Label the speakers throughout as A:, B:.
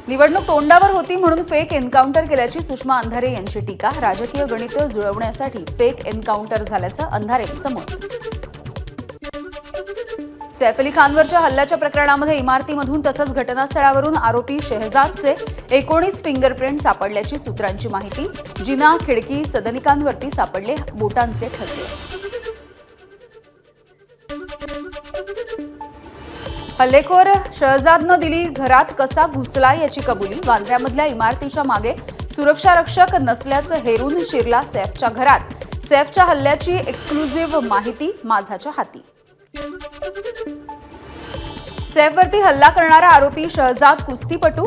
A: निवडणूक तोंडावर होती म्हणून फेक एन्काउंटर केल्याची सुषमा अंधारे यांची टीका। राजकीय गणित जुळवण्यासाठी फेक एन्काउंटर झाल्याचं अंधारेंचं मत। सैफ अली खानवरच्या हल्ल्याच्या प्रकरणामध्ये इमारतीमधून तसंच घटनास्थळावरून आरोपी शहजादचे 19 फिंगरप्रिंट सापडल्याची सूत्रांची माहिती। जिना, खिडकी, सदनिकांवरती सापडले बोटांचे ठसे। हल्लेखोर शहजादनं दिली घरात कसा घुसला याची कबुली। वांद्र्यामधल्या इमारतीच्या मागे सुरक्षा रक्षक नसल्याचं हेरून शिरला सैफच्या घरात। सैफच्या हल्ल्याची एक्सक्लुझिव्ह माहिती माझाच्या हाती। सैफवरती हल्ला करणारा आरोपी शहजाद कुस्तीपटू।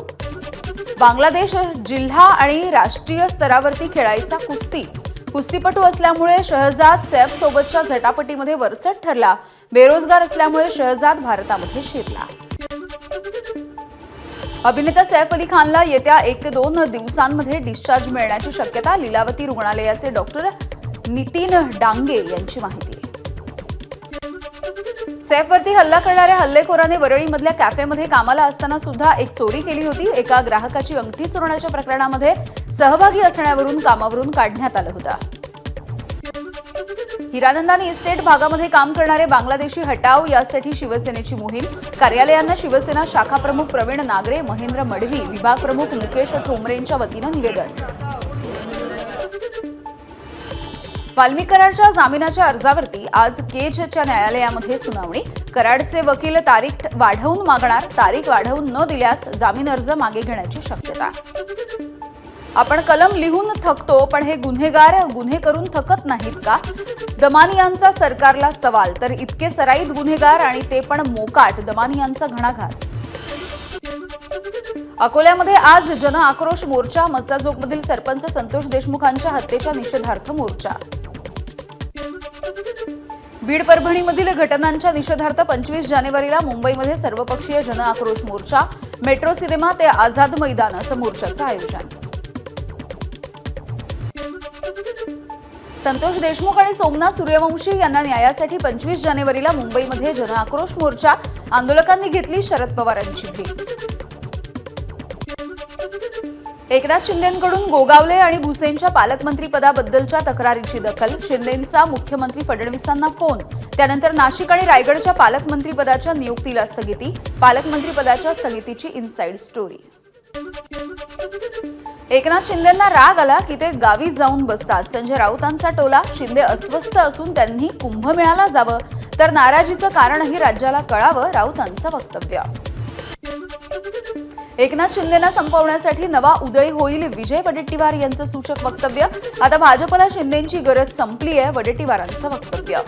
A: बांगलादेश जिल्हा आणि राष्ट्रीय स्तरावरती खेळायचा कुस्तीपटू असल्यामुळे शहजाद सैफ सोबतच्या झटापटीमध्ये वरचढ ठरला। बेरोजगार असल्यामुळे शहजाद भारतामध्ये शिरला। अभिनेता सैफ अली खानला येत्या 1 ते 2 दिवसांमध्ये डिस्चार्ज मिळण्याची शक्यता। लीलावती रुग्णालयाचे डॉक्टर नितीन डांगे यांची माहिती। सैफवरती हल्ला करणाऱ्या हल्लेखोराने वरळीमधल्या कॅफेमध्ये कामाला असताना सुद्धा एक चोरी केली होती। एका ग्राहकाची अंगठी चोरण्याच्या प्रकरणामध्ये सहभागी असण्यावरून कामावरून काढण्यात आलं होतं। हिरानंदानी इस्टेट भागामध्ये काम करणारे बांगलादेशी हटाव यासाठी शिवसेनेची मोहीम। कार्यालयांना शिवसेना शाखा प्रमुख प्रवीण नागरे, महेंद्र मडवी, विभाग प्रमुख मुकेश ठोंबरेंच्या वतीनं निवेदन। वाल्मिक कराडच्या जामिनाच्या अर्जावरती आज केजच्या न्यायालयामध्ये सुनावणी। कराडचे वकील तारीख वाढवून मागणार। तारीख वाढवून न दिल्यास जामीन अर्ज मागे घेण्याची शक्यता। आपण कलम लिहून थकतो पण हे गुन्हेगार गुन्हे करून थकत नाहीत का? दमानियांचा सरकारला सवाल। तर इतके सराईत गुन्हेगार आणि ते पण मोकाट, दमानियांचा घणाघात। अकोल्यामध्ये आज जन आक्रोश मोर्चा। मस्साजोगमधील सरपंच संतोष देशमुखांच्या हत्येच्या निषेधार्थ मोर्चा। बीड परभणीमधील घटनांच्या निषेधार्थ 25 जानेवारीला मुंबईमध्ये सर्वपक्षीय जन आक्रोश मोर्चा। मेट्रो सिनेमा ते आझाद मैदान असं मोर्चाचं आयोजन। संतोष देशमुख आणि सोमनाथ सूर्यवंशी यांना न्यायासाठी 25 जानेवारीला मुंबईमध्ये जन आक्रोश मोर्चा। आंदोलकांनी घेतली शरद पवारांची भेट। एकनाथ शिंदेंकडून गोगावले आणि भुसेंच्या पालकमंत्रीपदाबद्दलच्या तक्रारीची दखल। शिंदेंचा मुख्यमंत्री फडणवीसांना फोन। त्यानंतर नाशिक आणि रायगडच्या पालकमंत्रीपदाच्या नियुक्तीला स्थगिती। पालकमंत्रीपदाच्या स्थगितीची इनसाइड स्टोरी। एकनाथ शिंदेंना राग आला की ते गावी जाऊन बसतात। संजय राऊतांचा टोला। शिंदे अस्वस्थ असून त्यांनी कुंभमेळ्याला जावं तर नाराजीचं कारणही राज्याला कळावं, राऊतांचं वक्तव्य। एकनाथ शिंदेंना संपवण्यासाठी नवा उदय होईल, विजय वडेट्टीवार यांचं सूचक वक्तव्य। आता भाजपला शिंदेंची गरज संपली आहे, वडेट्टीवारांचं वक्तव्य।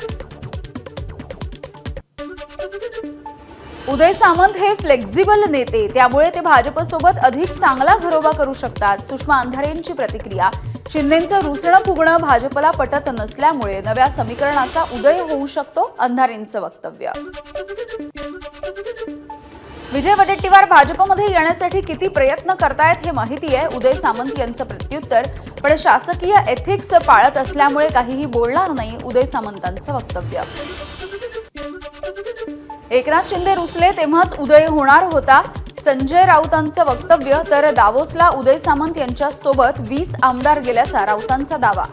A: उदय सामंत हे फ्लेक्झिबल नेते, त्यामुळे ते भाजपसोबत अधिक चांगला घरोबा करू शकतात। सुषमा अंधारेंची प्रतिक्रिया। शिंदेंचं रुसणं फुगणं भाजपला पटत नसल्यामुळे नव्या समीकरणाचा उदय होऊ शकतो, अंधारेंचं वक्तव्य। विजय वडेट्टीवार भाजपमध्ये येण्यासाठी किती प्रयत्न करतायत हे माहिती आहे, उदय सामंत यांचं प्रत्युत्तर। पण शासकीय एथिक्स पाळत असल्यामुळे काहीही बोलणार नाही, उदय सामंतांचं वक्तव्य। एकनाथ शिंदे रुसले तेव्हाच उदय होणार होता, संजय राऊतांचं वक्तव्य। तर दावोसला उदय सामंत यांच्या सोबत 20 आमदार गेल्याचा राऊतांचा दावा।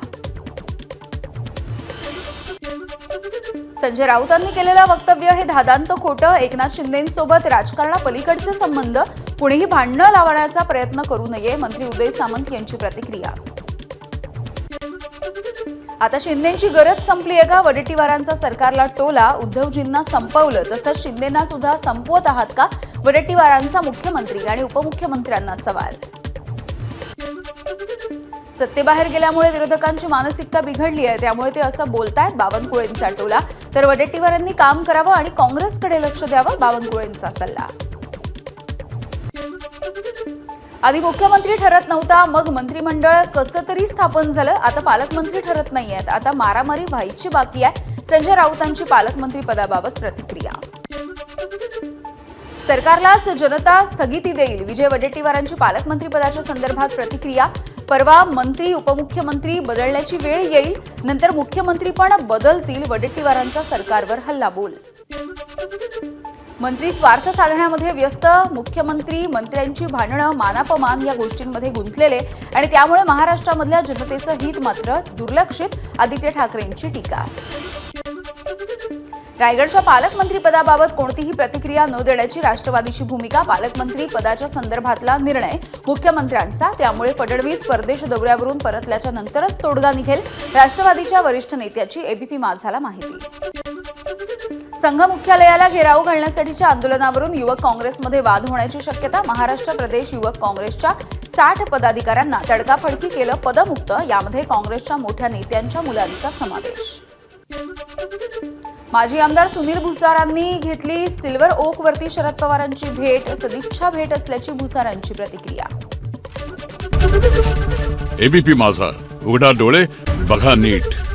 A: संजय राऊतांनी केलेलं वक्तव्य हे धादांत खोटं। एकनाथ शिंदेंसोबत राजकारणापलीकडचे संबंध, कुणीही भांडणं लावण्याचा प्रयत्न करू नये, मंत्री उदय सामंत यांची प्रतिक्रिया। आता शिंदेंची गरज संपली आहे का? वडेट्टीवारांचा सरकारला टोला। उद्धवजींना संपवलं तसंच शिंदेंना सुद्धा संपवत आहात का? वडेट्टीवारांचा मुख्यमंत्री आणि उपमुख्यमंत्र्यांना सवाल। सत्तेबाहेर गेल्यामुळे विरोधकांची मानसिकता बिघडली आहे, त्यामुळे ते असं बोलतायत, बावनकुळेंचा टोला। तर वडेट्टीवारांनी काम करावं आणि काँग्रेसकडे लक्ष द्यावं, बावनकुळेंचा सल्ला। आधी मुख्यमंत्री ठरत नव्हता, मग मंत्रिमंडळ कसं तरी स्थापन झालं। आता पालकमंत्री ठरत नाहीयेत, आता मारामारी व्हायची बाकी आहे। संजय राऊतांची पालकमंत्री पदाबाबत प्रतिक्रिया। सरकारलाच जनता स्थगिती देईल, विजय वडेट्टीवारांची पालकमंत्रीपदाच्या संदर्भात प्रतिक्रिया। परवा मंत्री उपमुख्यमंत्री बदलण्याची वेळ येईल, नंतर मुख्यमंत्री पण बदलतील, वडेट्टीवारांचा सरकारवर हल्लाबोल। मंत्री स्वार्थ साधण्यामध्ये व्यस्त, मुख्यमंत्री मंत्र्यांची भांडणं, मानापमान या गोष्टींमध्ये गुंतलेले आणि त्यामुळे महाराष्ट्रामधल्या जनतेचं हित मात्र दुर्लक्षित, आदित्य ठाकरेंची टीका. रायगडच्या पालकमंत्रीपदाबाबत कोणतीही प्रतिक्रिया न देण्याची राष्ट्रवादीची भूमिका. पालकमंत्री पदाच्या संदर्भातला निर्णय मुख्यमंत्र्यांचा, त्यामुळे फडणवीस परदेश दौऱ्यावरून परतल्याच्या नंतरच तोडगा निघेल, राष्ट्रवादीच्या वरिष्ठ नेत्याची एबीपी माझाला माहिती. संघ मुख्यालयाला घेराव घालण्यासाठीच्या आंदोलनावरून युवक काँग्रेसमध्ये वाद होण्याची शक्यता. महाराष्ट्र प्रदेश युवक काँग्रेसच्या 60 पदाधिकाऱ्यांना तडकाफडकी केलं पदमुक्त, यामध्ये काँग्रेसच्या मोठ्या नेत्यांच्या मुलांचा समावेश. माजी आमदार सुनील भुसारांनी घेतली सिल्वर ओक वरती शरद पवारांची भेट, सदिच्छा भेट असल्याची भुसारांची प्रतिक्रिया.
B: एबीपी माझा, उघडा डोळे बघा नीट.